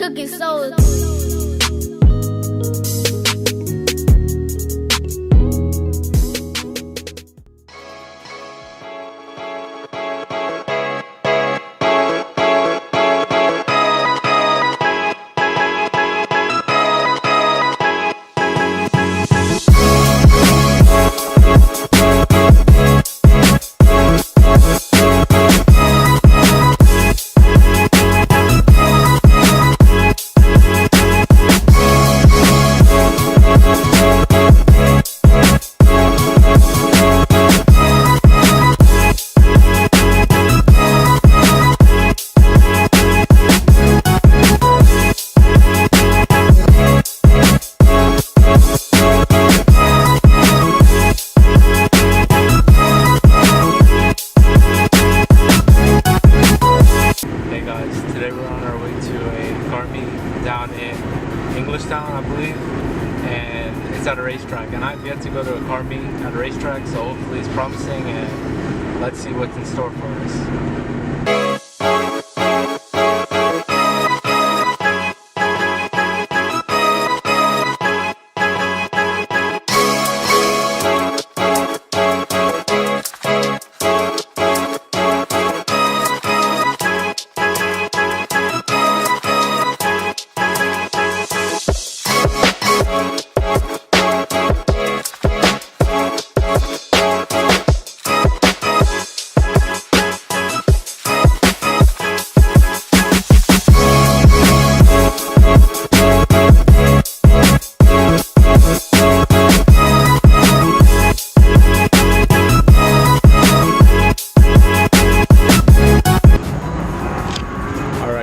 Cooking soul. Down in Englishtown, I believe, and it's at a racetrack, and I've yet to go to a car meet at a racetrack, so hopefully it's promising, and let's see what's in store for us.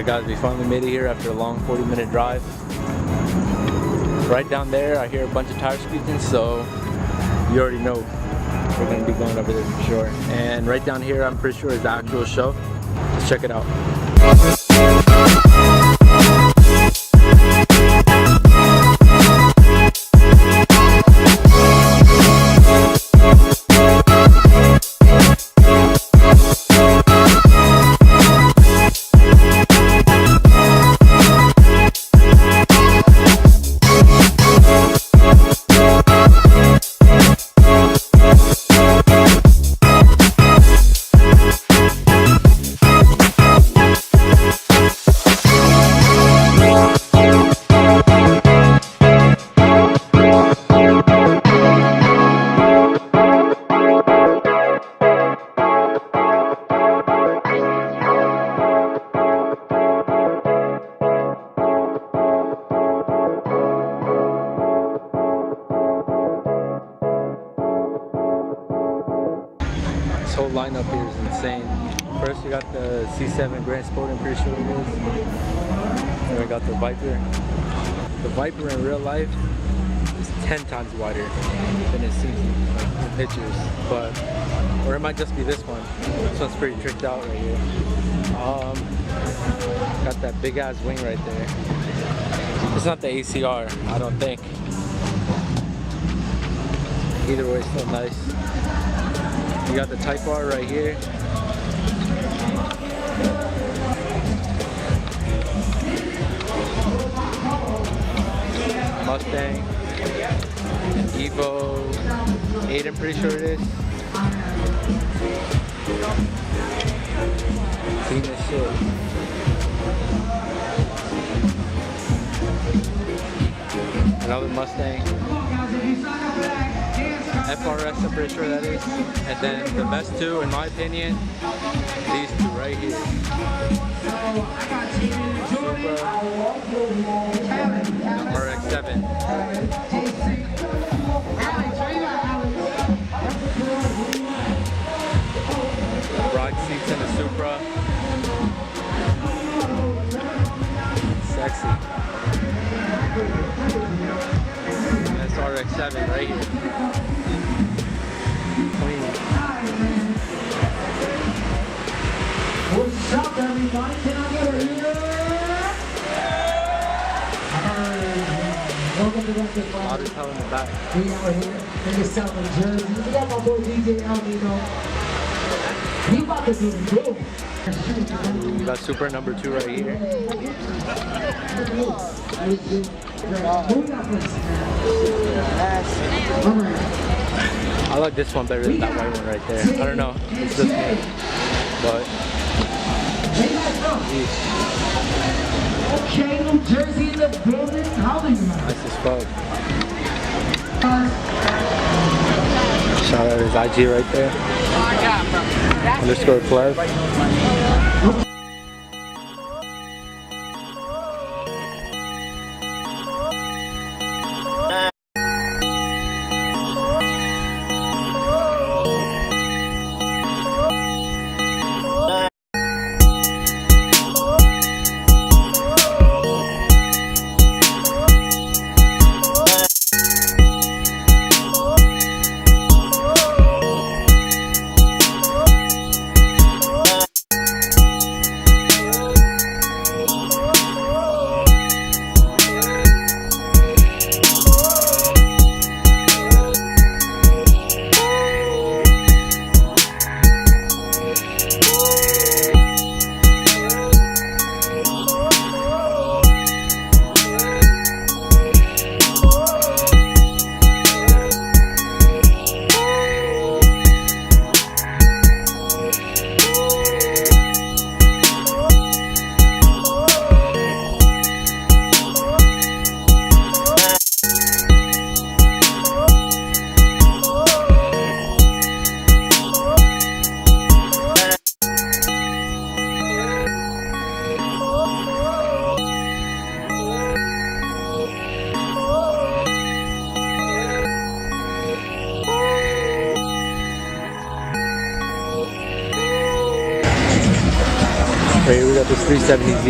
Guys, we finally made it here after a long 40-minute drive. Right down there I hear a bunch of tires squeaking, so you already know we're going to be going over there for sure. And right down here I'm pretty sure is the actual show. Let's check it out. This whole lineup here is insane. First we got the C7 Grand Sport, I'm pretty sure it is. Then we got the Viper. The Viper in real life is 10 times wider than it seems in pictures. But, or it might just be this one. This one's pretty tricked out right here. Got that big ass wing right there. It's not the ACR, I don't think. Either way, still nice. You got the Type R right here. Mustang, Evo 8, I'm pretty sure it is. Clean as shit. Another Mustang. FRS, I'm pretty sure that is. And then the best two, in my opinion, these two right here. Supra and RX7. Ride seats in the Supra. Sexy. That's RX7 right here. What's up, everybody? Can I get a here? Welcome to Racetrack. I'll just tell him the back. We out here in the South New Jersey. We got my boy DJ Almino. He about to do the boom. We got Supra number 2 right here. I like this one better than that white one right there. I don't know, it's just me, but Okay, New Jersey in the building. How do you know? nice as fuck. Shout out his IG right there. Underscore Clev. Right here we got this 370Z.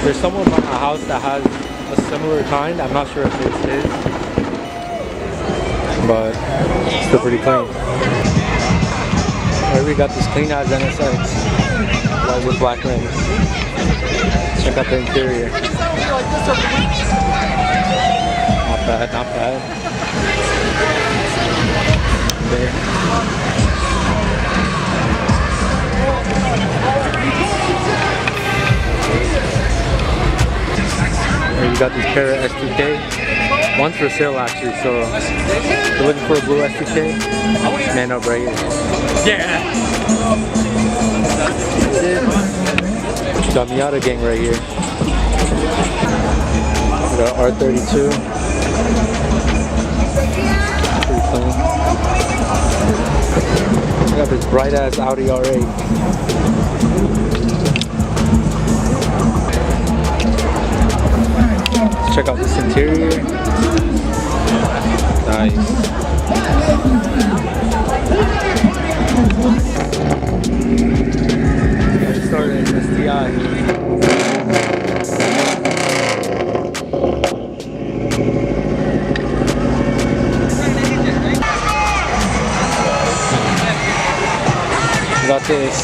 There's someone by my house that has a similar kind. I'm not sure if it's his, but it's still pretty clean. Right, we got this clean as NSX, white with black rims. Check out the interior. Not bad, not bad. There. You got this pair of S2K. One's for sale actually, so if you're looking for a blue S2K, man up right here. Yeah. Got Miata gang right here. We got R32. Pretty clean. We got this bright ass Audi R8. Check out this interior. Nice. Got started in STI. Got this.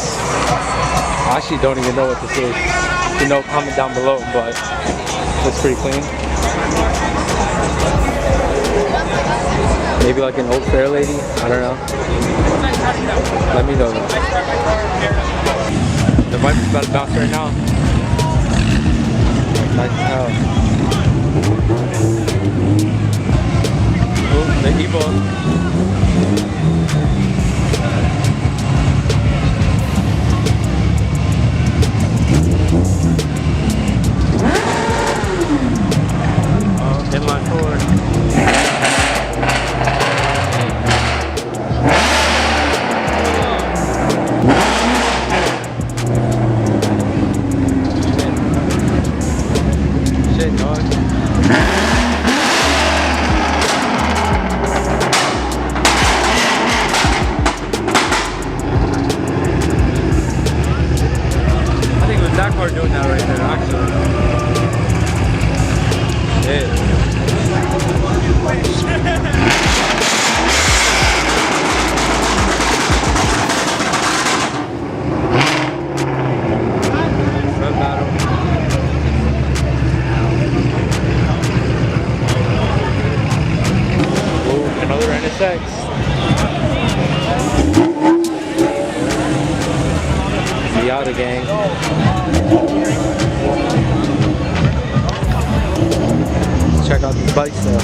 I actually don't even know what this is. You know, comment down below, but looks pretty clean. Maybe like an old fair lady. I don't know. Let me know. The Viper's about to bounce right now. Nice as hell. Oh, the Evo. Inline forward. Shit, dog. I think it was that car doing that right there, actually. Yeah. Another NSX. The Outer Gang. Let's check out these bikes though.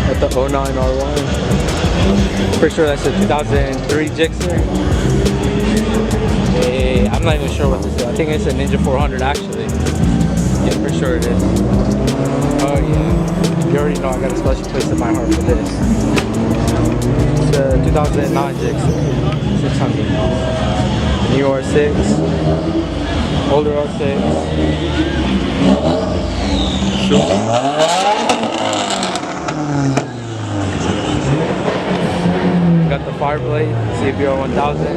At the 09 R1. Pretty sure that's a 2003 Gixxer. Hey, I'm not even sure what this is. I think it's a Ninja 400 actually. Yeah, for sure it is. Oh yeah. You already know I got a special place in my heart for this. It's a 2009 Gixxer 600. New R6. Older R6. Chuki. Got the Fireblade, CBR 1000,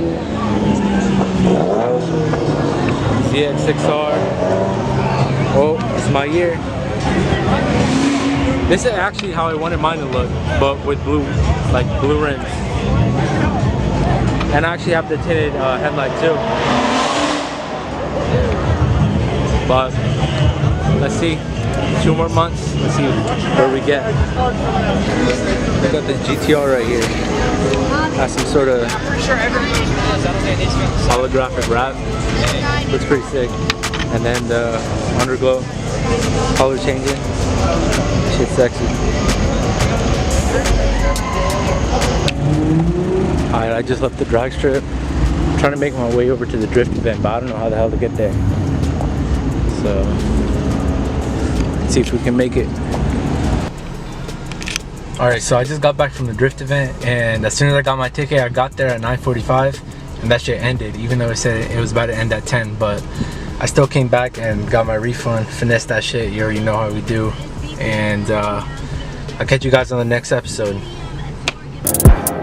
NSX'S. Oh, it's my year. This is actually how I wanted mine to look, but with blue, like blue rims. And I actually have the tinted headlight too. But let's see. 2 more months. Let's see where we get. We got this GTR right here. Has some sort of holographic wrap. Looks pretty sick. And then the underglow, color changing. Shit's sexy. Alright, I just left the drag strip. I'm trying to make my way over to the drift event, but I don't know how the hell to get there. So see if we can make it. Alright, so I just got back from the drift event, and as soon as I got my ticket, I got there at 9:45, and that shit ended, even though it said it was about to end at 10. But I still came back and got my refund, finessed that shit. You already know how we do. And I'll catch you guys on the next episode.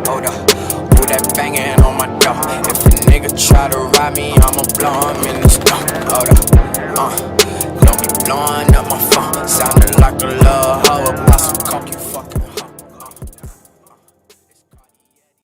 Hold up, who that banging on my door? If a nigga try to rob me, I'ma blow him in the store. Hold up, don't be blowing up my phone, sounding like a love